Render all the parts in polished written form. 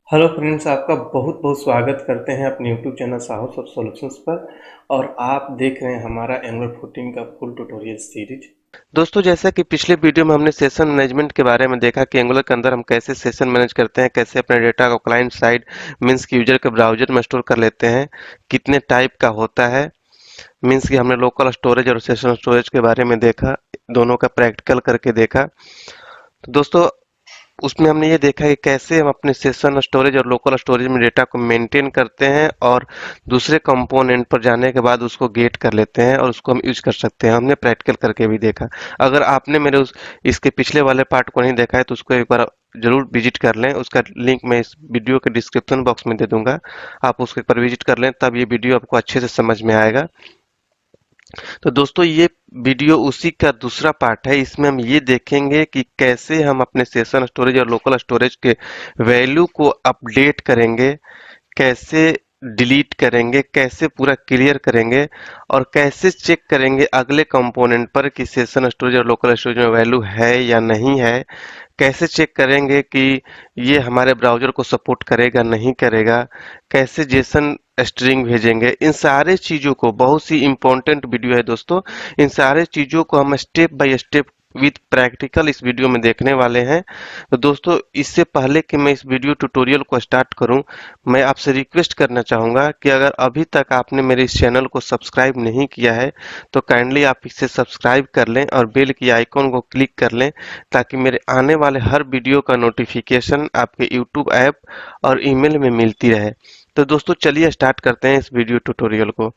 Hello friends, आपका बहुत बहुत स्वागत करते हैं अपने यूट्यूब चैनल साहस ऑफ सॉल्यूशंस पर। और आप देख रहे हैं हमारा एंगुलर 14 का फुल ट्यूटोरियल सीरीज। दोस्तों, जैसा कि पिछले वीडियो में हमने सेशन मैनेजमेंट के बारे में देखा कि एंगुलर के अंदर हम कैसे सेशन मैनेज करते हैं, कैसे अपने डेटा को क्लाइंट साइड मीन्स कि यूजर के ब्राउजर में स्टोर कर लेते हैं, कितने टाइप का होता है। मीन्स कि हमने लोकल स्टोरेज और सेशन स्टोरेज के बारे में देखा, दोनों का प्रैक्टिकल करके देखा। तो दोस्तों, उसमें हमने ये देखा कि कैसे हम अपने सेशन स्टोरेज और लोकल स्टोरेज में डेटा को मेंटेन करते हैं और दूसरे कंपोनेंट पर जाने के बाद उसको गेट कर लेते हैं और उसको हम यूज कर सकते हैं। हमने प्रैक्टिकल करके भी देखा। अगर आपने मेरे उस इसके पिछले वाले पार्ट को नहीं देखा है तो उसको एक बार जरूर विजिट कर लें। उसका लिंक मैं इस वीडियो के डिस्क्रिप्शन बॉक्स में दे दूंगा। आप उसको एक बार विजिट कर लें, तब ये वीडियो आपको अच्छे से समझ में आएगा। तो दोस्तों, ये वीडियो उसी का दूसरा पार्ट है। इसमें हम ये देखेंगे कि कैसे हम अपने सेशन स्टोरेज और लोकल स्टोरेज के वैल्यू को अपडेट करेंगे, कैसे डिलीट करेंगे, कैसे पूरा क्लियर करेंगे और कैसे चेक करेंगे अगले कंपोनेंट पर कि सेशन स्टोरेज और लोकल स्टोरेज में वैल्यू है या नहीं है। कैसे चेक करेंगे कि ये हमारे ब्राउज़र को सपोर्ट करेगा नहीं करेगा, कैसे जेसन स्ट्रिंग भेजेंगे। इन सारे चीज़ों को, बहुत सी इम्पोर्टेंट वीडियो है दोस्तों, इन सारे चीज़ों को हम step by step with practical इस वीडियो में देखने वाले हैं। तो दोस्तों, इससे पहले कि मैं इस वीडियो ट्यूटोरियल को स्टार्ट करूं, मैं आपसे रिक्वेस्ट करना चाहूँगा कि अगर अभी तक आपने मेरे इस चैनल को सब्सक्राइब नहीं किया है तो काइंडली आप इसे सब्सक्राइब कर लें और बेल की आइकॉन को क्लिक कर लें, ताकि मेरे आने वाले हर वीडियो का नोटिफिकेशन आपके यूट्यूब ऐप और ईमेल में मिलती रहे। तो दोस्तों, चलिए स्टार्ट करते हैं इस वीडियो ट्यूटोरियल को।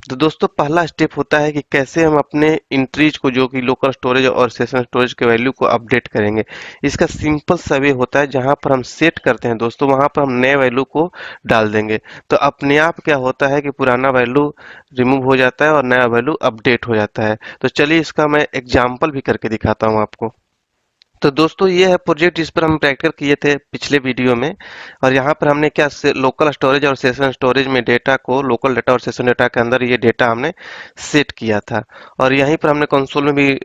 तो दोस्तों, पहला स्टेप होता है कि कैसे हम अपने इंट्रीज को, जो कि लोकल स्टोरेज और सेशन स्टोरेज के वैल्यू को अपडेट करेंगे। इसका सिंपल सा वे होता है, जहां पर हम सेट करते हैं दोस्तों, वहां पर हम नए वैल्यू को डाल देंगे। तो अपने आप क्या होता है कि पुराना वैल्यू रिमूव हो जाता है और नया वैल्यू अपडेट हो जाता है। तो चलिए इसका मैं एग्जाम्पल भी करके दिखाता हूँ आपको। तो दोस्तों, ये है प्रोजेक्ट जिस पर हम प्रैक्टिकल किए थे पिछले वीडियो में। और यहाँ पर हमने क्या लोकल स्टोरेज और सेशन स्टोरेज में डेटा को, लोकल डाटा और सेशन डेटा के अंदर ये डेटा हमने सेट किया था। और यहीं पर हमने कंसोल में भी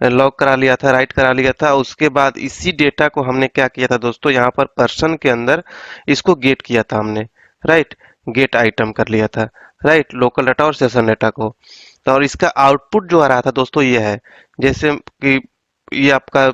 लॉग करा लिया था, राइट करा लिया था। उसके बाद इसी डेटा को हमने क्या किया था दोस्तों, यहाँ पर पर्सन के अंदर इसको गेट किया था हमने, राइट। गेट आइटम कर लिया था, राइट, लोकल डाटा और सेशन डाटा को। तो और इसका आउटपुट जो आ रहा था दोस्तों, ये है। जैसे कि ये आपका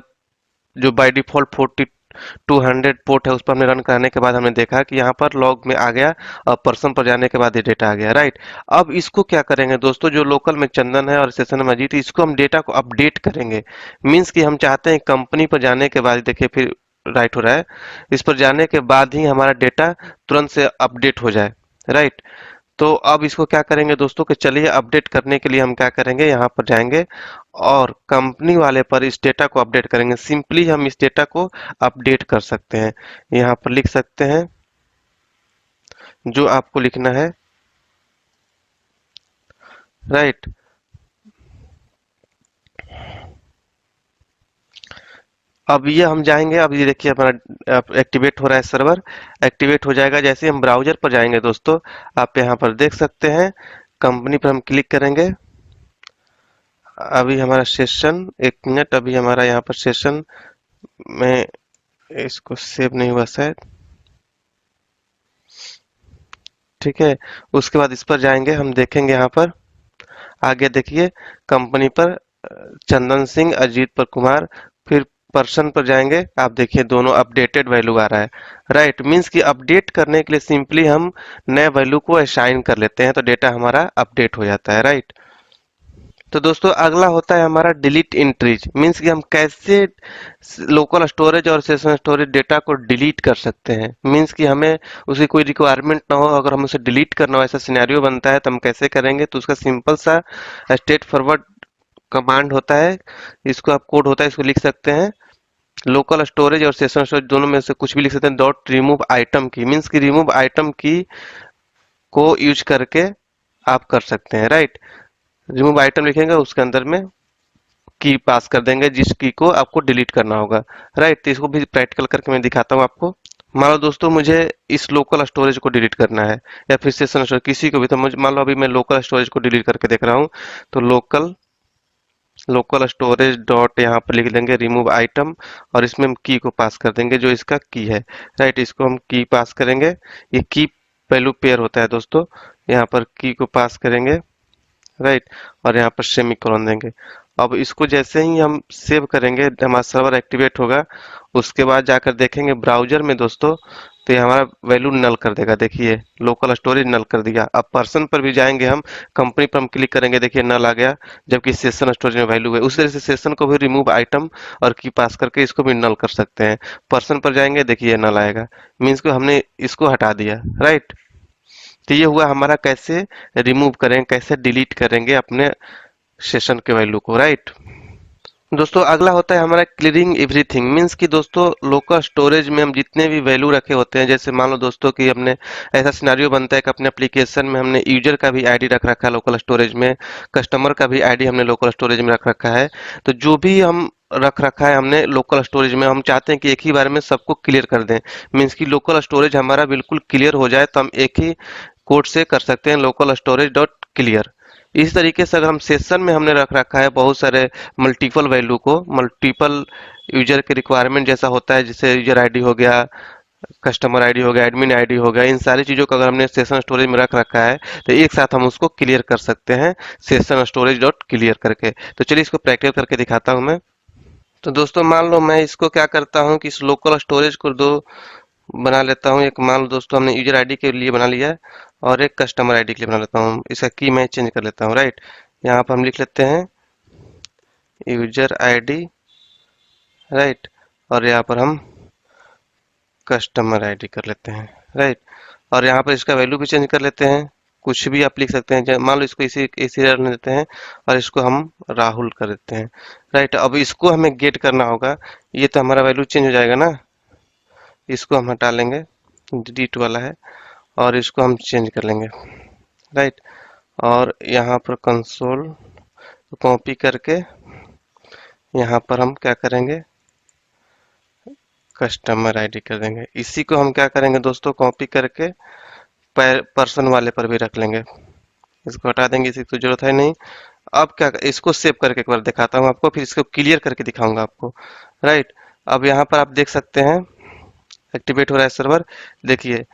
जो बाय डिफॉल्ट 4200 पोर्ट है, उस पर हमने रन कराने के बाद हमने देखा कि यहाँ पर लॉग में आ गया और पर्सन पर जाने के बाद ये डेटा आ गया, राइट। अब इसको क्या करेंगे दोस्तों, जो लोकल में चंदन है और सेशन में अजीत, इसको हम डेटा को अपडेट करेंगे। मीन्स कि हम चाहते हैं कंपनी पर जाने के बाद, देखिए फिर राइट हो रहा है, इस पर जाने के बाद ही हमारा डेटा तुरंत से अपडेट हो जाए, राइट। तो अब इसको क्या करेंगे दोस्तों, कि चलिए अपडेट करने के लिए हम क्या करेंगे, यहाँ पर जाएंगे और कंपनी वाले पर इस डेटा को अपडेट करेंगे। सिंपली हम इस डेटा को अपडेट कर सकते हैं। यहाँ पर लिख सकते हैं जो आपको लिखना है, राइट। अब ये हम जाएंगे, अब ये देखिए हमारा एक्टिवेट हो रहा है, सर्वर एक्टिवेट हो जाएगा जैसे हम ब्राउजर पर जाएंगे दोस्तों। आप यहाँ पर देख सकते हैं, कंपनी पर हम क्लिक करेंगे। अभी हमारा सेशन, एक मिनट, अभी हमारा यहाँ पर सेशन में इसको सेव नहीं हुआ शायद, ठीक है। उसके बाद इस पर जाएंगे, हम देखेंगे यहाँ पर आगे देखिए, कंपनी पर चंदन सिंह, अजीत पर कुमार, फिर पर्सन पर जाएंगे, आप देखिए दोनों अपडेटेड वैल्यू आ रहा है, राइट। मीन्स कि अपडेट करने के लिए सिंपली हम नए वैल्यू को असाइन कर लेते हैं तो डेटा हमारा अपडेट हो जाता है, राइट। तो दोस्तों, अगला होता है हमारा डिलीट इंट्रीज। मीन्स कि हम कैसे लोकल स्टोरेज और सेशन स्टोरेज डेटा को डिलीट कर सकते हैं। मीन्स कि हमें उसकी कोई रिक्वायरमेंट ना हो, अगर हम उसे डिलीट करना हो, ऐसा सिनेरियो बनता है, तो हम कैसे करेंगे। तो उसका सिंपल सा स्ट्रेट फॉरवर्ड कमांड होता है, इसको आप कोड होता है, इसको लिख सकते हैं। लोकल स्टोरेज और सेशन स्टोरेज दोनों में से कुछ भी लिख सकते हैं, डॉट रिमूव आइटम की। मीन्स कि रिमूव आइटम की को यूज करके आप कर सकते हैं, राइट। रिमूव आइटम लिखेंगे, उसके अंदर में की पास कर देंगे जिस की को आपको डिलीट करना होगा, राइट। तो इसको भी प्रैक्टिकल करके मैं दिखाता हूँ आपको। मान लो दोस्तों, मुझे इस लोकल स्टोरेज को डिलीट करना है या फिर सेशन स्टोरेज, किसी को भी। तो मुझे मान लो अभी मैं लोकल स्टोरेज को डिलीट करके देख रहा हूँ। तो लोकल लोकल स्टोरेज डॉट यहाँ पर लिख देंगे रिमूव आइटम, और इसमें हम की को पास कर देंगे जो इसका की है। राइट, इसको हम की पास करेंगे। ये की वैल्यू पेयर होता है दोस्तों, यहाँ पर की को पास करेंगे। राइट, और यहाँ पर सेमीकोलन देंगे। अब इसको जैसे ही हम सेव करेंगे हमारा सर्वर एक्टिवेट होगा। उसके बाद जाकर देखेंगे ब्राउजर में दोस्तों, तो ये हमारा वैल्यू नल कर देगा। देखिए लोकल स्टोरेज नल कर दिया। अब पर्सन पर भी जाएंगे हम, कंपनी पर हम क्लिक करेंगे, देखिए नल आ गया, जबकि सेशन स्टोरेज में वैल्यू है। उसी तरह से सेशन को भी रिमूव आइटम और की पास करके इसको भी नल कर सकते हैं। पर्सन पर जाएंगे, देखिए नल आएगा, मीन्स को हमने इसको हटा दिया। राइट, तो ये हुआ हमारा कैसे रिमूव करेंगे, कैसे डिलीट करेंगे अपने सेशन के वैल्यू को। राइट दोस्तों, अगला होता है हमारा क्लियरिंग एवरीथिंग। मीन्स कि दोस्तों लोकल स्टोरेज में हम जितने भी वैल्यू रखे होते हैं, जैसे मान लो दोस्तों कि हमने ऐसा सिनारियो बनता है कि अपने एप्लीकेशन में हमने यूजर का भी आईडी रख रखा है लोकल स्टोरेज में, कस्टमर का भी आईडी हमने लोकल स्टोरेज में रख रखा है। तो जो भी हम रख रखा है हमने लोकल स्टोरेज में, हम चाहते हैं कि एक ही बार में सबको क्लियर कर दें। मीन्स कि लोकल स्टोरेज हमारा बिल्कुल क्लियर हो जाए, तो हम एक ही कोड से कर सकते हैं लोकल स्टोरेज डॉट क्लियर। इस तरीके से अगर हम सेशन में हमने रख रखा है बहुत सारे मल्टीपल वैल्यू को, मल्टीपल यूजर के रिक्वायरमेंट जैसा होता है, जैसे यूजर आईडी हो गया, कस्टमर आईडी हो गया, एडमिन आईडी हो गया, इन सारी चीजों को अगर हमने सेशन स्टोरेज में रख रखा है तो एक साथ हम उसको क्लियर कर सकते हैं सेशन स्टोरेज डॉट क्लियर करके। तो चलिए इसको प्रैक्टिकल करके दिखाता हूं मैं। तो दोस्तों मान लो मैं इसको क्या करता हूं कि इस लोकल स्टोरेज को दो बना लेता हूं। एक मान लो दोस्तों हमने यूजर आईडी के लिए बना लिया है, और एक कस्टमर आईडी के लिए बना लेता हूं। इसका की मैं चेंज कर लेता हूं। राइट, यहाँ पर हम लिख लेते हैं यूजर आईडी। राइट, और यहाँ पर हम कस्टमर आईडी कर लेते हैं। राइट, और यहाँ पर इसका वैल्यू भी चेंज कर लेते हैं। कुछ भी आप लिख सकते हैं, मान लो इसको इसी इसी रहने देते हैं, और इसको हम राहुल कर देते हैं। राइट, अब इसको हमें गेट करना होगा। ये तो हमारा वैल्यू चेंज हो जाएगा ना, इसको हम हटा लेंगे, डिलीट वाला है, और इसको हम चेंज कर लेंगे। राइट, और यहाँ पर कंसोल कॉपी करके यहाँ पर हम क्या करेंगे, कस्टमर आईडी कर देंगे। इसी को हम क्या करेंगे दोस्तों, कॉपी करके पर्सन वाले पर भी रख लेंगे। इसको हटा देंगे, इसी की तो जरूरत है नहीं। अब क्या, इसको सेव करके एक बार दिखाता हूँ आपको, फिर इसको क्लियर करके दिखाऊंगा आपको। राइट, अब यहाँ पर आप देख सकते हैं एक्टिवेट हो रहा है सर्वर। देखिए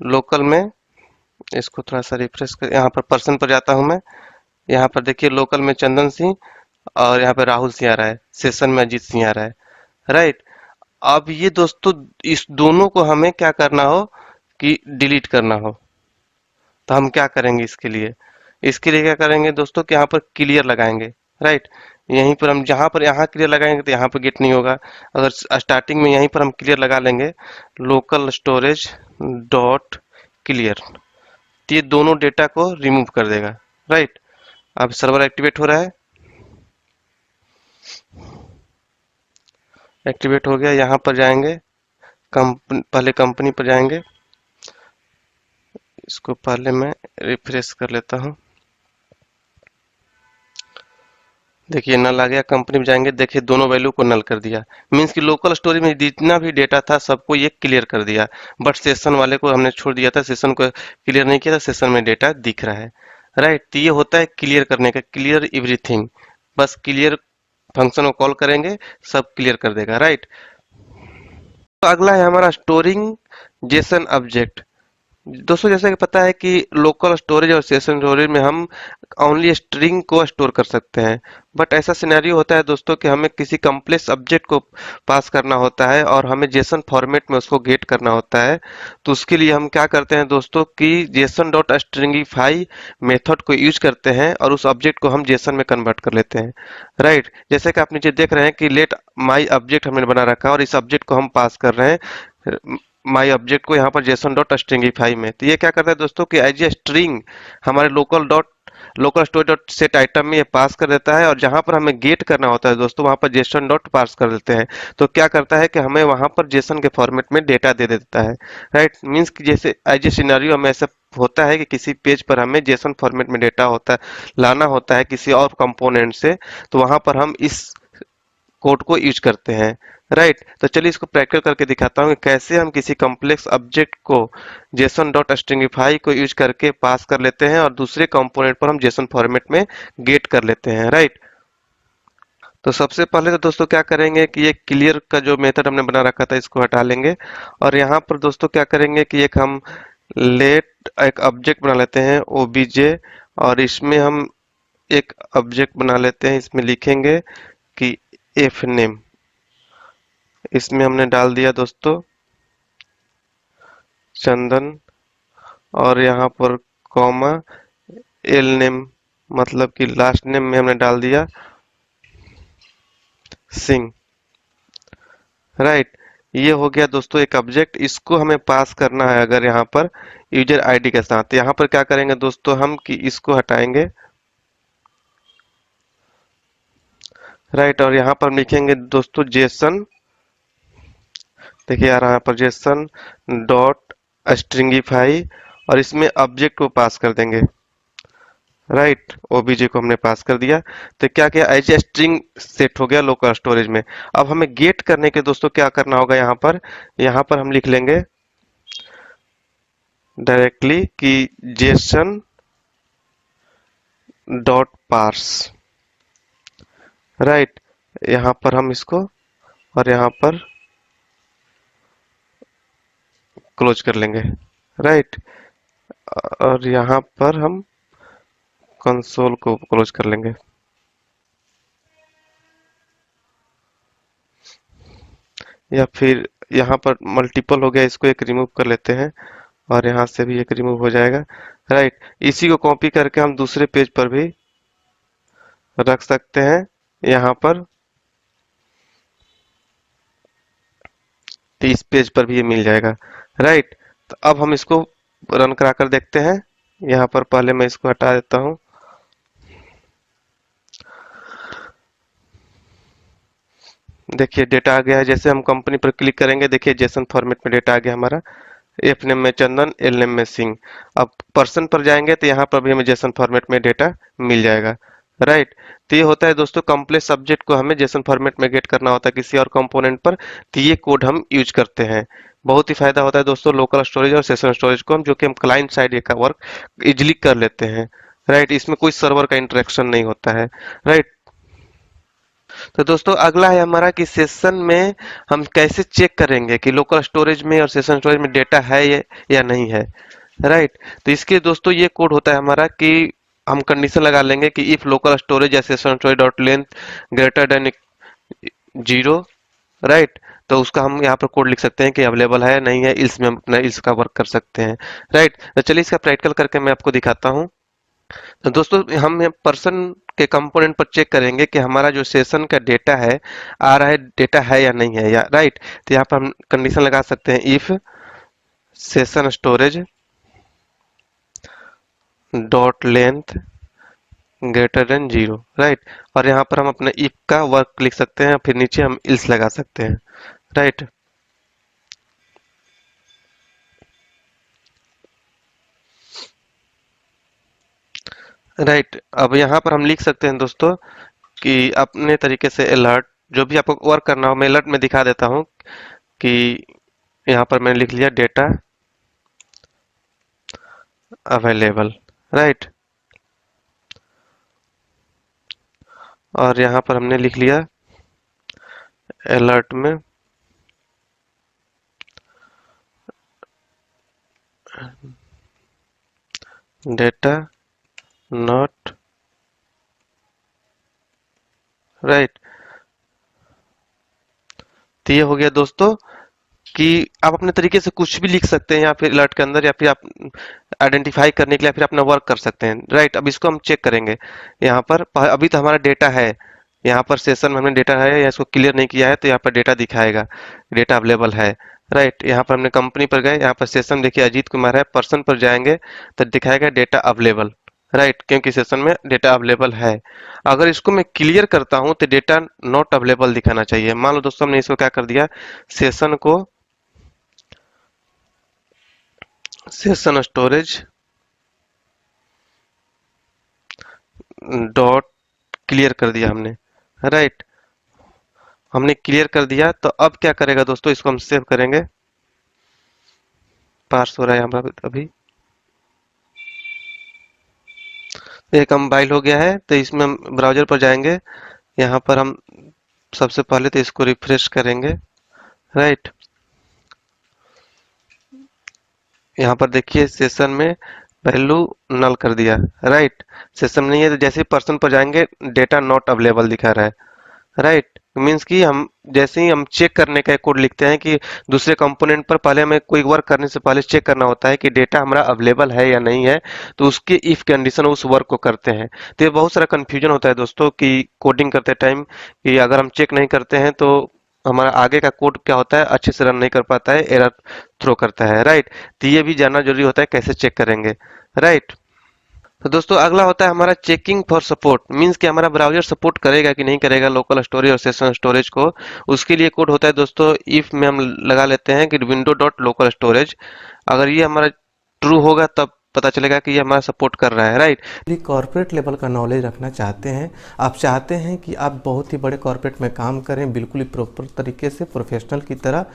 लोकल में, इसको थोड़ा सा रिफ्रेश कर, यहाँ पर पर्सन पर जाता हूँ मैं। यहाँ पर देखिए लोकल में चंदन सिंह, और यहाँ पे राहुल सिंह आ रहा है, सेशन में अजीत सिंह आ रहा है। राइट, अब ये दोस्तों इस दोनों को हमें क्या करना हो कि डिलीट करना हो, तो हम क्या करेंगे इसके लिए, इसके लिए क्या करेंगे दोस्तों कि यहाँ पर क्लियर लगाएंगे। राइट, यहीं पर हम जहाँ पर यहाँ क्लियर लगाएंगे तो यहाँ पर गेट नहीं होगा। अगर स्टार्टिंग में यहीं पर हम क्लियर लगा लेंगे लोकल स्टोरेज डॉट क्लियर, तो ये दोनों डेटा को रिमूव कर देगा। राइट, अब सर्वर एक्टिवेट हो रहा है, एक्टिवेट हो गया। यहाँ पर जाएंगे पहले कंपनी पर जाएंगे, इसको पहले मैं रिफ्रेश कर लेता हूँ। देखिए नल आ गया, कंपनी में जाएंगे, देखिए दोनों वैल्यू को नल कर दिया। मीन्स कि लोकल स्टोरेज में जितना भी डेटा था सबको ये क्लियर कर दिया, बट सेशन वाले को हमने छोड़ दिया था, सेशन को क्लियर नहीं किया था, सेशन में डेटा दिख रहा है। राइट, तो ये होता है क्लियर करने का, क्लियर एवरीथिंग। बस क्लियर फंक्शन को कॉल करेंगे, सब क्लियर कर देगा। राइट, तो अगला है हमारा स्टोरिंग जेसन ऑब्जेक्ट। दोस्तों जैसा कि पता है कि लोकल स्टोरेज और सेशन स्टोरेज में हम ओनली स्ट्रिंग को स्टोर कर सकते हैं, बट ऐसा सिनेरियो होता है दोस्तों कि हमें किसी कम्प्लेक्स ऑब्जेक्ट को पास करना होता है और हमें जेसन फॉर्मेट में उसको गेट करना होता है। तो उसके लिए हम क्या करते हैं दोस्तों कि जेसन डॉट स्ट्रिंगिफाई मेथड को यूज करते हैं और उस ऑब्जेक्ट को हम जेसन में कन्वर्ट कर लेते हैं। राइट, जैसे कि आप नीचे देख रहे हैं कि लेट माई ऑब्जेक्ट हमने बना रखा है और इस ऑब्जेक्ट को हम पास कर रहे हैं माई ऑब्जेक्ट को यहाँ पर जेसन डॉट स्ट्रिंगिफाई में। तो ये क्या करता है दोस्तों कि एज ए स्ट्रिंग हमारे local storage dot set item में ये पास कर देता है, और जहां पर हमें गेट करना होता है दोस्तों वहां पर जेसन डॉट पास कर देते हैं। तो क्या करता है कि हमें वहां पर जेसन के फॉर्मेट में डेटा दे देता है। राइट, मीन्स कि जैसे एज ए सिनेरियो हमें ऐसा होता है कि किसी पेज पर हमें जेसन फॉर्मेट में डेटा होता है, लाना होता है किसी और कंपोनेंट से, तो वहां पर हम इस कोड को यूज करते हैं। राइट, तो चलिए इसको प्रैक्टिकल करके दिखाता हूँ कि कैसे हम किसी कॉम्प्लेक्स ऑब्जेक्ट को जेसन डॉट स्ट्रिंगिफाई को यूज करके पास कर लेते हैं और दूसरे कंपोनेंट पर हम जेसन फॉर्मेट में गेट कर लेते हैं। राइट, तो सबसे पहले तो दोस्तों क्या करेंगे कि ये क्लियर का जो मेथड हमने बना रखा था इसको हटा लेंगे, और यहाँ पर दोस्तों क्या करेंगे कि एक हम लेट एक ऑब्जेक्ट बना लेते हैं ओबीजे, और इसमें हम एक ऑब्जेक्ट बना लेते हैं, इसमें लिखेंगे कि एफ नेम, इसमें हमने डाल दिया दोस्तों चंदन, और यहाँ पर कॉमा एल नेम, मतलब कि लास्ट नेम में हमने डाल दिया सिंह। राइट, ये हो गया दोस्तों एक ऑब्जेक्ट, इसको हमें पास करना है अगर यहाँ पर यूजर आईडी के साथ। यहाँ पर क्या करेंगे दोस्तों हम कि इसको हटाएंगे। राइट, और यहाँ पर लिखेंगे दोस्तों जेसन, देखिए यार यहाँ पर जेसन डॉट स्ट्रिंगिफाई, और इसमें ऑब्जेक्ट को पास कर देंगे। राइट, ओबीजे को हमने पास कर दिया। तो क्या किया, एज ए स्ट्रिंग सेट हो गया लोकल स्टोरेज में। अब हमें गेट करने के दोस्तों क्या करना होगा, यहाँ पर हम लिख लेंगे डायरेक्टली कि जेसन डॉट पार्स। राइट, यहाँ पर हम इसको और यहाँ पर क्लोज कर लेंगे। राइट, और यहाँ पर हम कंसोल को क्लोज कर लेंगे। या फिर यहाँ पर मल्टीपल हो गया, इसको एक रिमूव कर लेते हैं, और यहाँ से भी एक रिमूव हो जाएगा। राइट, इसी को कॉपी करके हम दूसरे पेज पर भी रख सकते हैं, यहाँ पर तो इस पेज पर भी ये मिल जाएगा। राइट, तो अब हम इसको रन करा कर देखते हैं। यहाँ पर पहले मैं इसको हटा देता हूँ। देखिए डेटा आ गया है, जैसे हम कंपनी पर क्लिक करेंगे देखिए जेसन फॉर्मेट में डेटा आ गया हमारा, एफ नेम में चंदन, एल नेम में सिंह। अब पर्सन पर जाएंगे तो यहाँ पर भी हमें जेसन फॉर्मेट में डेटा मिल जाएगा। राइट, तो ये होता है दोस्तों कॉम्प्लेक्स सब्जेक्ट को हमें जेसन फॉर्मेट में गेट करना होता है किसी और कंपोनेंट पर, तो ये कोड हम यूज करते हैं। बहुत ही फायदा होता है दोस्तों लोकल स्टोरेज और सेशन स्टोरेज को हम, जो कि हम क्लाइंट साइड का वर्क इजिली कर लेते हैं। राइट, इसमें कोई सर्वर का इंटरेक्शन नहीं होता है। राइट, तो दोस्तों अगला है हमारा कि सेशन में हम कैसे चेक करेंगे कि लोकल स्टोरेज में और सेशन स्टोरेज में डेटा है या नहीं है। राइट, तो इसके दोस्तों ये कोड होता है हमारा कि हम कंडीशन लगा लेंगे कि इफ लोकल स्टोरेज या session storage dot length greater than 0। Right, तो उसका हम यहाँ पर कोड लिख सकते हैं कि अवेलेबल है नहीं है, इल्स में हम अपना इल्स का वर्क कर सकते हैं। राइट, तो चलिए इसका प्रैक्टिकल करके मैं आपको दिखाता हूँ। तो दोस्तों हम पर्सन के कंपोनेंट पर चेक करेंगे कि हमारा जो सेशन का डेटा है आ रहा है, डेटा है या नहीं है, या राइट। तो यहाँ पर हम कंडीशन लगा सकते हैं if session storage dot length greater than 0। Right, और यहाँ पर हम अपने इफ का वर्क लिख सकते हैं, फिर नीचे हम इल्स लगा सकते हैं। राइट, राइट, अब यहाँ पर हम लिख सकते हैं दोस्तों कि अपने तरीके से अलर्ट, जो भी आपको वर्क करना हो मैं अलर्ट में दिखा देता हूँ कि यहाँ पर मैंने लिख लिया डेटा अवेलेबल। राइट, और यहाँ पर हमने लिख लिया अलर्ट में डेटा नॉट। राइट, तो ये हो गया दोस्तों कि आप अपने तरीके से कुछ भी लिख सकते हैं या फिर अलर्ट के अंदर, या फिर आप आइडेंटिफाई करने के लिए फिर अपना वर्क कर सकते हैं। राइट, अब इसको हम चेक करेंगे। यहाँ पर अभी तो हमारा डेटा है, यहाँ पर सेशन में हमने डेटा है या इसको क्लियर नहीं किया है, तो यहाँ पर डेटा दिखाएगा डेटा अवेलेबल है। राइट, यहाँ पर हमने कंपनी पर गए, यहाँ पर सेशन देखिए अजीत कुमार है, पर्सन पर जाएंगे तो दिखाएगा डेटा अवेलेबल। राइट, क्योंकि सेशन में डेटा अवेलेबल है। अगर इसको मैं क्लियर करता हूं तो डेटा नॉट अवेलेबल दिखाना चाहिए। मान लो दोस्तों हमने इसको क्या कर दिया, सेशन को सेशन स्टोरेज डॉट क्लियर कर दिया हमने। राइट, हमने क्लियर कर दिया, तो अब क्या करेगा दोस्तों, इसको हम सेव करेंगे। पार्स हो रहा है हमारा अभी, एक कंपाइल हो गया है, तो इसमें हम ब्राउजर पर जाएंगे, यहाँ पर हम सबसे पहले तो इसको रिफ्रेश करेंगे, राइट। यहाँ पर देखिए सेशन में वैल्यू नल कर दिया, राइट। सेशन नहीं है तो जैसे ही पर्सन पर जाएंगे डेटा नॉट अवेलेबल दिखा रहा है, राइट। मीन्स कि हम जैसे ही हम चेक करने का कोड लिखते हैं कि दूसरे कंपोनेंट पर पहले हमें कोई वर्क करने से पहले चेक करना होता है कि डेटा हमारा अवेलेबल है या नहीं है, तो उसके इफ कंडीशन उस वर्क को करते हैं। तो ये बहुत सारा कंफ्यूजन होता है दोस्तों कि कोडिंग करते टाइम कि अगर हम चेक नहीं करते हैं तो हमारा आगे का कोड क्या होता है, अच्छे से रन नहीं कर पाता है, एरर थ्रो करता है, राइट। तो ये भी जानना जरूरी होता है कैसे चेक करेंगे, राइट। तो दोस्तों अगला होता है हमारा चेकिंग फॉर सपोर्ट। मींस कि हमारा ब्राउजर सपोर्ट करेगा कि नहीं करेगा लोकल स्टोरेज और सेशन स्टोरेज को। उसके लिए कोड होता है दोस्तों, इफ में हम लगा लेते हैं कि विंडो डॉट लोकल स्टोरेज। अगर ये हमारा ट्रू होगा तब पता चलेगा कि ये हमारा सपोर्ट कर रहा है, राइट। कॉर्पोरेट लेवल का नॉलेज रखना चाहते हैं, आप चाहते हैं कि आप बहुत ही बड़े कॉर्पोरेट में काम करें बिल्कुल ही प्रॉपर तरीके से प्रोफेशनल की तरह,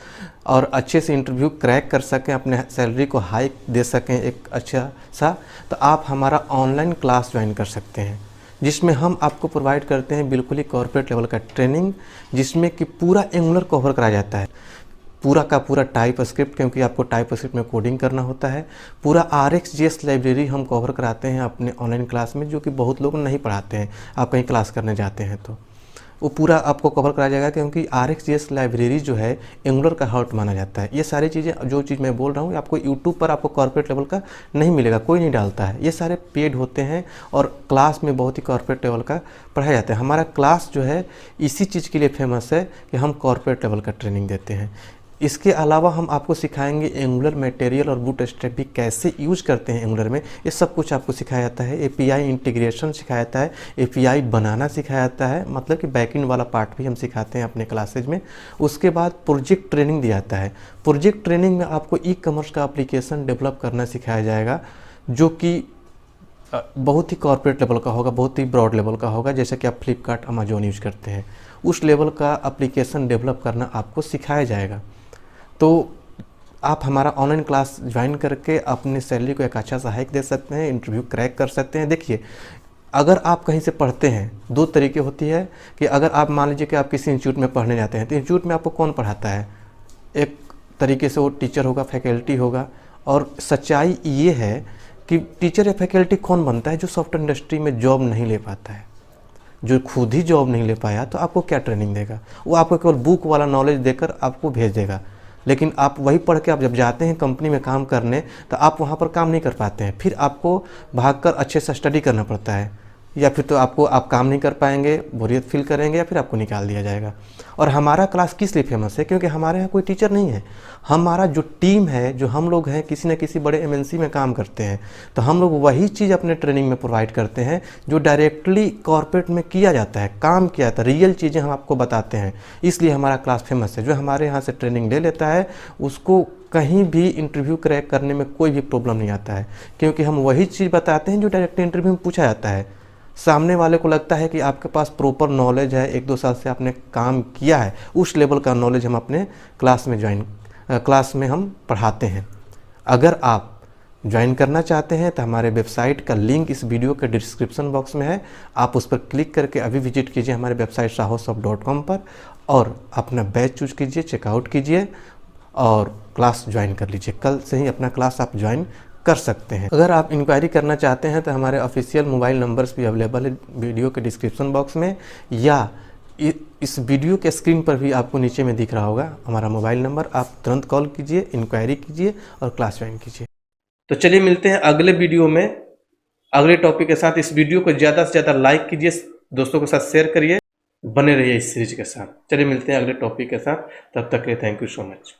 और अच्छे से इंटरव्यू क्रैक कर सकें, अपने सैलरी को हाइक दे सकें एक अच्छा सा, तो आप हमारा ऑनलाइन क्लास ज्वाइन कर सकते हैं, जिसमें हम आपको प्रोवाइड करते हैं बिल्कुल ही कॉर्पोरेट लेवल का ट्रेनिंग, जिसमें कि पूरा एंगुलर कवर कराया जाता है, पूरा का पूरा टाइप स्क्रिप्ट, क्योंकि आपको टाइप स्क्रिप्ट में कोडिंग करना होता है। पूरा RxJS लाइब्रेरी हम कवर कराते हैं अपने ऑनलाइन क्लास में, जो कि बहुत लोग नहीं पढ़ाते हैं, आप कहीं क्लास करने जाते हैं तो वो पूरा आपको कवर कराया जाएगा, क्योंकि RxJS लाइब्रेरी जो है एंगुलर का हार्ट माना जाता है। ये सारी चीज़ें जो चीज़ मैं बोल रहा हूँ आपको यूट्यूब पर आपको कॉर्पोरेट लेवल का नहीं मिलेगा, कोई नहीं डालता है, ये सारे पेड होते हैं और क्लास में बहुत ही कॉर्पोरेट लेवल का पढ़ाया जाता है। हमारा क्लास जो है इसी चीज़ के लिए फेमस है कि हम कॉर्पोरेट लेवल का ट्रेनिंग देते हैं। इसके अलावा हम आपको सिखाएंगे एंगुलर मटेरियल और बूटस्ट्रैप भी कैसे यूज करते हैं एंगुलर में, ये सब कुछ आपको सिखाया जाता है। API इंटीग्रेशन सिखाया जाता है, API बनाना सिखाया जाता है, मतलब कि बैकएंड वाला पार्ट भी हम सिखाते हैं अपने क्लासेज में। उसके बाद प्रोजेक्ट ट्रेनिंग दिया जाता है। प्रोजेक्ट ट्रेनिंग में आपको ई-कॉमर्स का एप्लीकेशन डेवलप करना सिखाया जाएगा, जो कि बहुत ही कॉर्पोरेट लेवल का होगा, बहुत ही ब्रॉड लेवल का होगा, जैसे कि आप फ्लिपकार्ट अमेजोन यूज करते हैं, उस लेवल का एप्लीकेशन डेवलप करना आपको सिखाया जाएगा। तो आप हमारा ऑनलाइन क्लास ज्वाइन करके अपने सैलरी को एक अच्छा सहायक दे सकते हैं, इंटरव्यू क्रैक कर सकते हैं। देखिए, अगर आप कहीं से पढ़ते हैं, दो तरीके होती है कि अगर आप मान लीजिए कि आप किसी इंस्टीट्यूट में पढ़ने जाते हैं, तो इंस्टीट्यूट में आपको कौन पढ़ाता है, एक तरीके से वो टीचर होगा, फैकल्टी होगा। और सच्चाई ये है कि टीचर या फैकल्टी कौन बनता है, जो सॉफ्टवेयर इंडस्ट्री में जॉब नहीं ले पाता है, जो खुद ही जॉब नहीं ले पाया, तो आपको क्या ट्रेनिंग देगा, वो आपको केवल बुक वाला नॉलेज देकर आपको भेज देगा। लेकिन आप वही पढ़ के आप जब जाते हैं कंपनी में काम करने, तो आप वहाँ पर काम नहीं कर पाते हैं, फिर आपको भागकर अच्छे से स्टडी करना पड़ता है, या फिर तो आप काम नहीं कर पाएंगे, बोरियत फील करेंगे, या फिर आपको निकाल दिया जाएगा। और हमारा क्लास किस लिए फेमस है, क्योंकि हमारे यहाँ कोई टीचर नहीं है, हमारा जो टीम है, जो हम लोग हैं, किसी न किसी बड़े MNC में काम करते हैं, तो हम लोग वही चीज़ अपने ट्रेनिंग में प्रोवाइड करते हैं जो डायरेक्टली कॉर्पोरेट में किया जाता है, काम किया जाता है, रियल चीज़ें हम आपको बताते हैं। इसलिए हमारा क्लास फेमस है। जो हमारे यहाँ से ट्रेनिंग ले लेता है उसको कहीं भी इंटरव्यू क्रैक करने में कोई भी प्रॉब्लम नहीं आता है, क्योंकि हम वही चीज़ बताते हैं जो डायरेक्टली इंटरव्यू में पूछा जाता है। सामने वाले को लगता है कि आपके पास प्रॉपर नॉलेज है, 1-2 साल से आपने काम किया है, उस लेवल का नॉलेज हम अपने क्लास में हम पढ़ाते हैं। अगर आप ज्वाइन करना चाहते हैं तो हमारे वेबसाइट का लिंक इस वीडियो के डिस्क्रिप्शन बॉक्स में है, आप उस पर क्लिक करके अभी विजिट कीजिए हमारे वेबसाइट sahoshop.com पर, और अपना बैच चूज कीजिए, चेकआउट कीजिए और क्लास ज्वाइन कर लीजिए। कल से ही अपना क्लास आप ज्वाइन कर सकते हैं। अगर आप इंक्वायरी करना चाहते हैं तो हमारे ऑफिशियल मोबाइल नंबर्स भी अवेलेबल है वीडियो के डिस्क्रिप्शन बॉक्स में, या इस वीडियो के स्क्रीन पर भी आपको नीचे में दिख रहा होगा हमारा मोबाइल नंबर। आप तुरंत कॉल कीजिए, इंक्वायरी कीजिए और क्लास ज्वाइन कीजिए। तो चलिए मिलते हैं अगले वीडियो में अगले टॉपिक के साथ। इस वीडियो को ज़्यादा से ज़्यादा लाइक कीजिए, दोस्तों के साथ शेयर करिए, बने रहिए इस सीरीज के साथ। चलिए मिलते हैं अगले टॉपिक के साथ, तब तक के लिए थैंक यू सो मच।